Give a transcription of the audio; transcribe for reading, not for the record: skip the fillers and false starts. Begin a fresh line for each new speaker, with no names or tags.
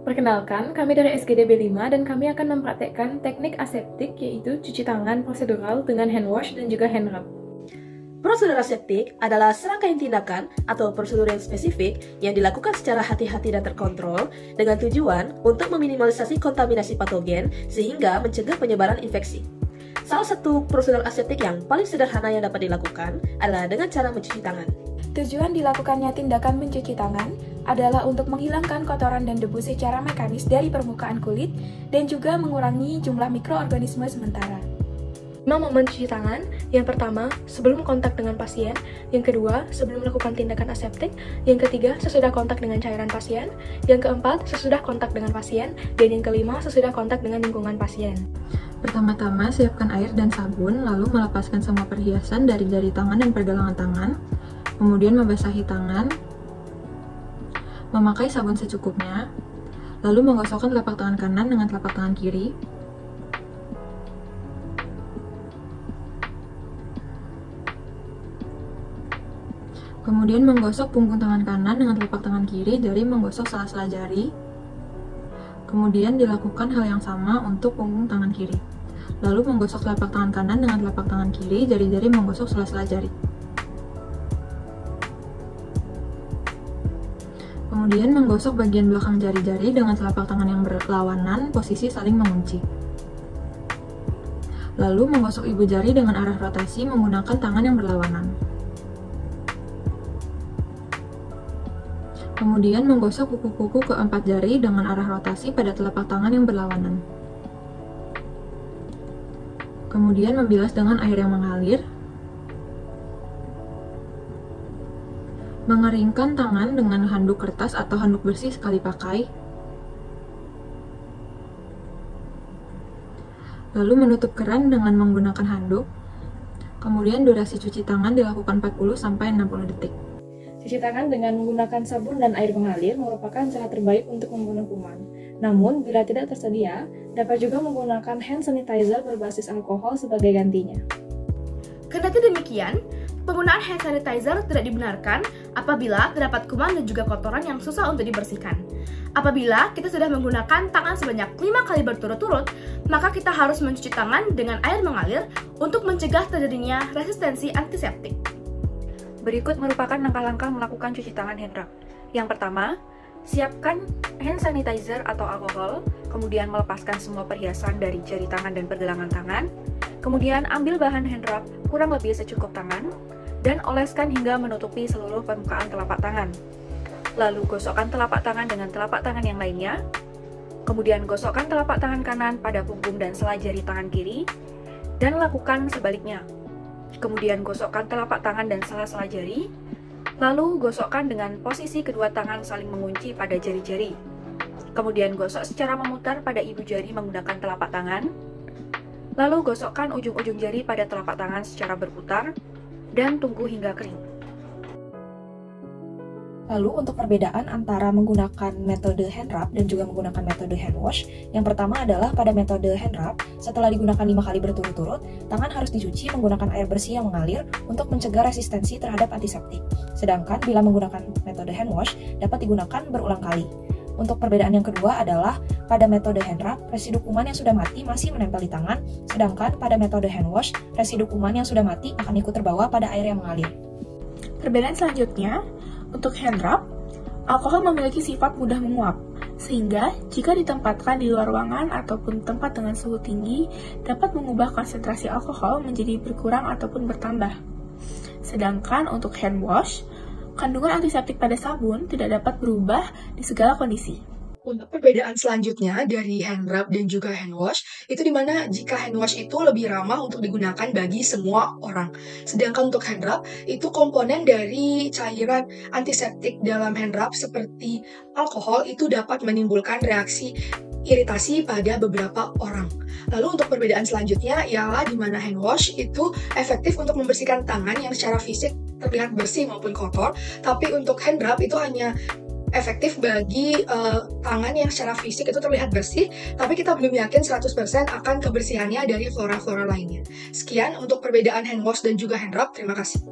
Perkenalkan, kami dari SGD B5 dan kami akan mempraktekkan teknik aseptik yaitu cuci tangan prosedural dengan hand wash dan juga hand rub.
Prosedur aseptik adalah serangkaian tindakan atau prosedur yang spesifik yang dilakukan secara hati-hati dan terkontrol dengan tujuan untuk meminimalisasi kontaminasi patogen sehingga mencegah penyebaran infeksi. Salah satu prosedur aseptik yang paling sederhana yang dapat dilakukan adalah dengan cara mencuci tangan.
Tujuan dilakukannya tindakan mencuci tangan adalah untuk menghilangkan kotoran dan debu secara mekanis dari permukaan kulit dan juga mengurangi jumlah mikroorganisme sementara.
5 momen cuci tangan. Yang pertama, sebelum kontak dengan pasien. Yang kedua, sebelum melakukan tindakan aseptik. Yang ketiga, sesudah kontak dengan cairan pasien. Yang keempat, sesudah kontak dengan pasien. Dan yang kelima, sesudah kontak dengan lingkungan pasien.
Pertama-tama, siapkan air dan sabun, lalu melepaskan semua perhiasan dari jari tangan dan pergelangan tangan. Kemudian membasahi tangan, memakai sabun secukupnya, lalu menggosokkan telapak tangan kanan dengan telapak tangan kiri. Kemudian menggosok punggung tangan kanan dengan telapak tangan kiri dari menggosok sela-sela jari. Kemudian dilakukan hal yang sama untuk punggung tangan kiri. Lalu menggosok telapak tangan kanan dengan telapak tangan kiri, jari-jari menggosok sela-sela jari. Kemudian menggosok bagian belakang jari-jari dengan telapak tangan yang berlawanan, posisi saling mengunci. Lalu menggosok ibu jari dengan arah rotasi menggunakan tangan yang berlawanan. Kemudian menggosok kuku-kuku keempat jari dengan arah rotasi pada telapak tangan yang berlawanan. Kemudian membilas dengan air yang mengalir. Mengeringkan tangan dengan handuk kertas atau handuk bersih sekali pakai. Lalu menutup keran dengan menggunakan handuk. Kemudian durasi cuci tangan dilakukan 40-60 detik.
Cuci tangan dengan menggunakan sabun dan air mengalir merupakan cara terbaik untuk membunuh kuman. Namun, bila tidak tersedia, dapat juga menggunakan hand sanitizer berbasis alkohol sebagai gantinya.
Kendati demikian, penggunaan hand sanitizer tidak dibenarkan apabila terdapat kuman dan juga kotoran yang susah untuk dibersihkan. Apabila kita sudah menggunakan tangan sebanyak 5 kali berturut-turut, maka kita harus mencuci tangan dengan air mengalir untuk mencegah terjadinya resistensi antiseptik.
Berikut merupakan langkah-langkah melakukan cuci tangan hand rub. Yang pertama, siapkan hand sanitizer atau alkohol, kemudian melepaskan semua perhiasan dari jari tangan dan pergelangan tangan. Kemudian ambil bahan hand rub kurang lebih secukup tangan dan oleskan hingga menutupi seluruh permukaan telapak tangan. Lalu gosokkan telapak tangan dengan telapak tangan yang lainnya. Kemudian gosokkan telapak tangan kanan pada punggung dan sela jari tangan kiri dan lakukan sebaliknya. Kemudian gosokkan telapak tangan dan sela-sela jari. Lalu gosokkan dengan posisi kedua tangan saling mengunci pada jari-jari. Kemudian gosok secara memutar pada ibu jari menggunakan telapak tangan. Lalu gosokkan ujung-ujung jari pada telapak tangan secara berputar dan tunggu hingga kering.
Lalu untuk perbedaan antara menggunakan metode hand rub dan juga menggunakan metode hand wash, yang pertama adalah pada metode hand rub, setelah digunakan 5 kali berturut-turut, tangan harus dicuci menggunakan air bersih yang mengalir untuk mencegah resistensi terhadap antiseptik. Sedangkan bila menggunakan metode hand wash, dapat digunakan berulang kali. Untuk perbedaan yang kedua adalah pada metode hand rub, residu kuman yang sudah mati masih menempel di tangan, sedangkan pada metode hand wash, residu kuman yang sudah mati akan ikut terbawa pada air yang mengalir.
Perbedaan selanjutnya, untuk hand rub, alkohol memiliki sifat mudah menguap, sehingga jika ditempatkan di luar ruangan ataupun tempat dengan suhu tinggi, dapat mengubah konsentrasi alkohol menjadi berkurang ataupun bertambah. Sedangkan untuk hand wash, kandungan antiseptik pada sabun tidak dapat berubah di segala kondisi.
Untuk perbedaan selanjutnya dari hand rub dan juga hand wash, itu dimana jika hand wash itu lebih ramah untuk digunakan bagi semua orang. Sedangkan untuk hand rub, itu komponen dari cairan antiseptik dalam hand rub seperti alkohol itu dapat menimbulkan reaksi iritasi pada beberapa orang. Lalu untuk perbedaan selanjutnya ialah di mana hand wash itu efektif untuk membersihkan tangan yang secara fisik terlihat bersih maupun kotor, tapi untuk hand rub itu hanya efektif bagi tangan yang secara fisik itu terlihat bersih, tapi kita belum yakin 100% akan kebersihannya dari flora-flora lainnya. Sekian untuk perbedaan hand wash dan juga hand rub. Terima kasih.